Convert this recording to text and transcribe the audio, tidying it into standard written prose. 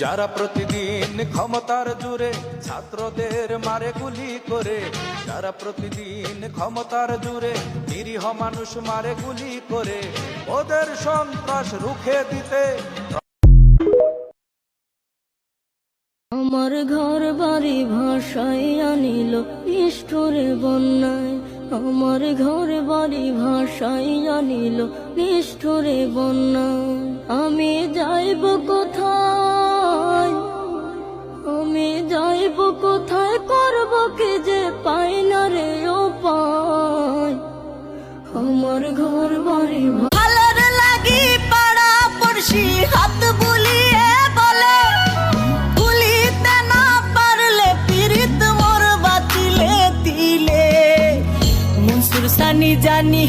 যারা প্রতিদিন ক্ষমতার জোরে ছাত্রদের মারে গুলি করে, যারা প্রতিদিন ক্ষমতার জোরে নিরীহ মানুষ মারে গুলি করে, ওদের সন্ত্রাস রুখে দিতে আমার ঘর বাড়ি ভাষায় আনিল নিষ্ঠুরে বন্যায়। আমার ঘর বাড়ি ভাষায় আনিল নিষ্ঠুরে বন্যায়। আমি যাইব কোথায়, আমি যাইব কোথায়, করব কি যে পাই না রে উপায়। আমার ঘর বাড়ি ভালোর লাগি পাড়া পড়শি হাত বুলিয়ে বলে, ভুলিতে না পারলে পীড়িত মোর বাতিলে দিলে। মনসুর সানি জানি